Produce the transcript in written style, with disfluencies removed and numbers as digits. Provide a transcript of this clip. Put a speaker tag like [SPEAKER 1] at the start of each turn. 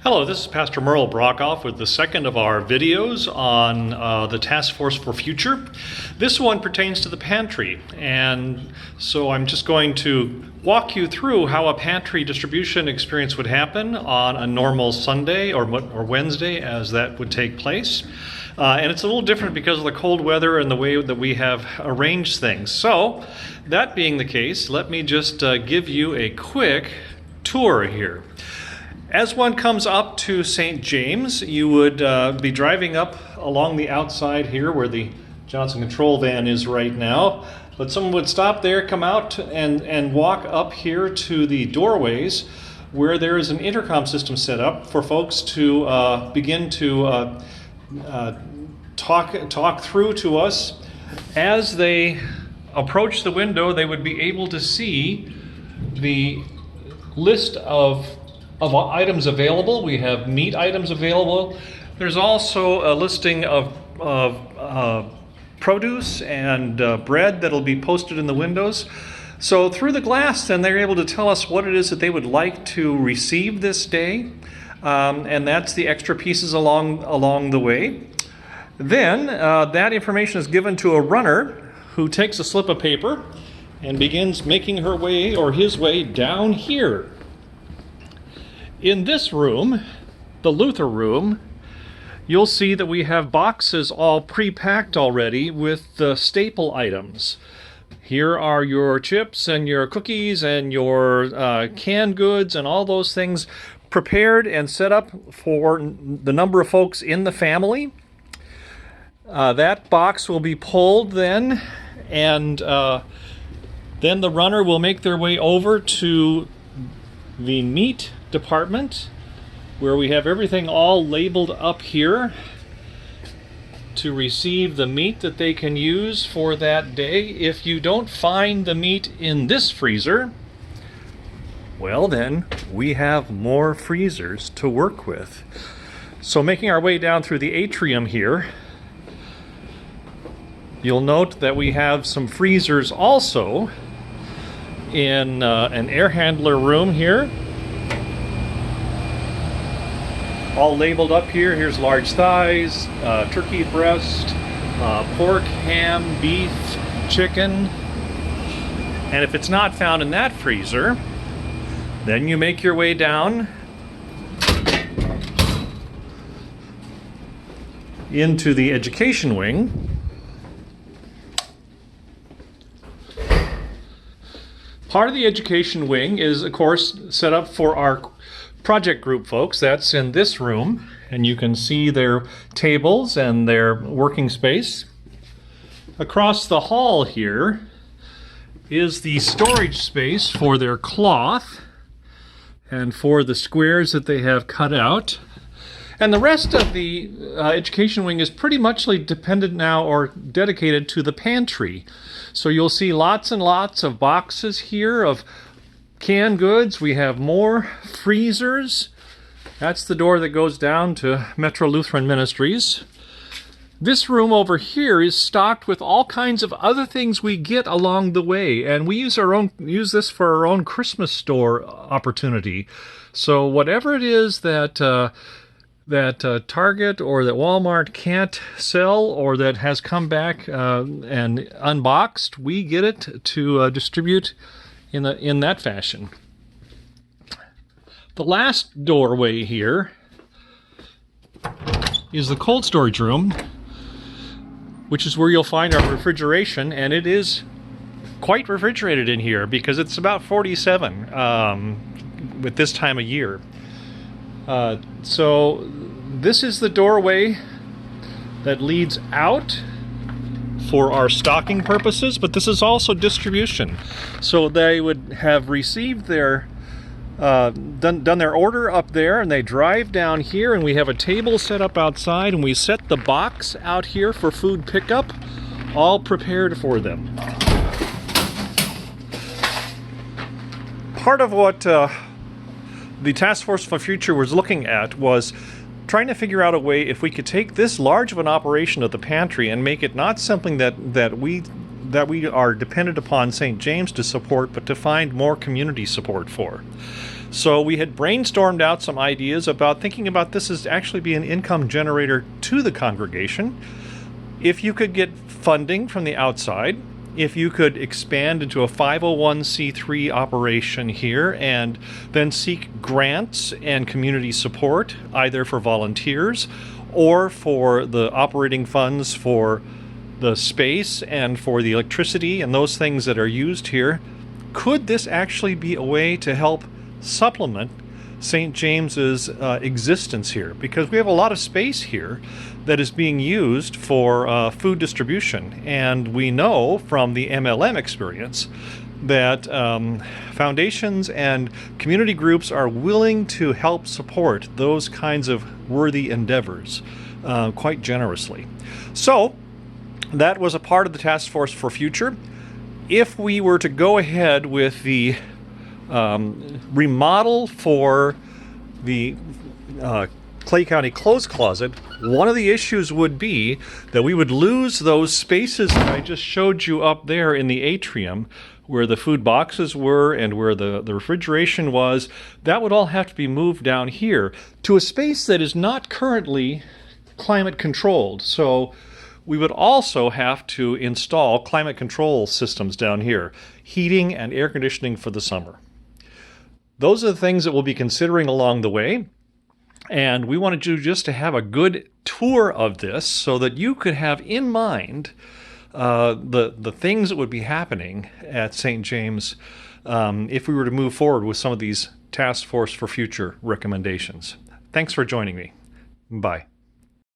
[SPEAKER 1] Hello, this is Pastor Merle Brockhoff with the second of our videos on the Task Force for Future. This one pertains to the pantry, and so I'm just going to walk you through how a pantry distribution experience would happen on a normal Sunday or Wednesday as that would take place. And it's a little different because of the cold weather and the way that we have arranged things. So, that being the case, let me just give you a quick tour here. As one comes up to St. James, you would be driving up along the outside here where the Johnson control van is right now. But someone would stop there, come out and walk up here to the doorways where there is an intercom system set up for folks to begin to talk through to us. As they approach the window, they would be able to see the list of items available. We have meat items available. There's also a listing of produce and bread that'll be posted in the windows. So through the glass, then they're able to tell us what it is that they would like to receive this day, and that's the extra pieces along the way. Then that information is given to a runner who takes a slip of paper and begins making her way or his way down here. In this room, the Luther room, you'll see that we have boxes all pre-packed already with the staple items. Here are your chips and your cookies and your canned goods and all those things prepared and set up for the number of folks in the family. That box will be pulled then, and then the runner will make their way over to the meat department where we have everything all labeled up here to receive the meat that they can use for that day. If you don't find the meat in this freezer, well then we have more freezers to work with. So making our way down through the atrium here, you'll note that we have some freezers also in an air handler room here. All labeled up here. Here's large thighs, turkey breast, pork, ham, beef, chicken. And if it's not found in that freezer, then you make your way down into the education wing. Part of the education wing is, of course, set up for our project group folks. That's in this room, and you can see their tables and their working space. Across the hall here is the storage space for their cloth and for the squares that they have cut out. And the rest of the education wing is pretty much dependent now or dedicated to the pantry. So you'll see lots and lots of boxes here of canned goods. We have more freezers. That's the door that goes down to Metro Lutheran Ministries. This room over here is stocked with all kinds of other things we get along the way, and we use this for our own Christmas store opportunity. So whatever it is that Target or that Walmart can't sell or that has come back and unboxed, we get it to distribute in that fashion. The last doorway here is the cold storage room, which is where you'll find our refrigeration, and it is quite refrigerated in here because it's about 47 with this time of year. So this is the doorway that leads out for our stocking purposes, but this is also distribution. So they would have received their done their order up there, and they drive down here, and we have a table set up outside, and we set the box out here for food pickup, all prepared for them. Part of what the Task Force for Future was looking at was trying to figure out a way if we could take this large of an operation of the pantry and make it not something that we are dependent upon St. James to support, but to find more community support for. So we had brainstormed out some ideas about thinking about this as actually be an income generator to the congregation. If you could get funding from the outside, if you could expand into a 501c3 operation here and then seek grants and community support, either for volunteers or for the operating funds for the space and for the electricity and those things that are used here, could this actually be a way to help supplement St. James's existence here? Because we have a lot of space here that is being used for food distribution, and we know from the MLM experience that foundations and community groups are willing to help support those kinds of worthy endeavors quite generously. So that was a part of the Task Force for Future. If we were to go ahead with the remodel for the Clay County Clothes Closet, one of the issues would be that we would lose those spaces that I just showed you up there in the atrium where the food boxes were and where the refrigeration was. That would all have to be moved down here to a space that is not currently climate controlled. So we would also have to install climate control systems down here, heating and air conditioning for the summer. Those are the things that we'll be considering along the way. And we wanted you just to have a good tour of this so that you could have in mind the things that would be happening at St. James if we were to move forward with some of these Task Force for Future recommendations. Thanks for joining me. Bye.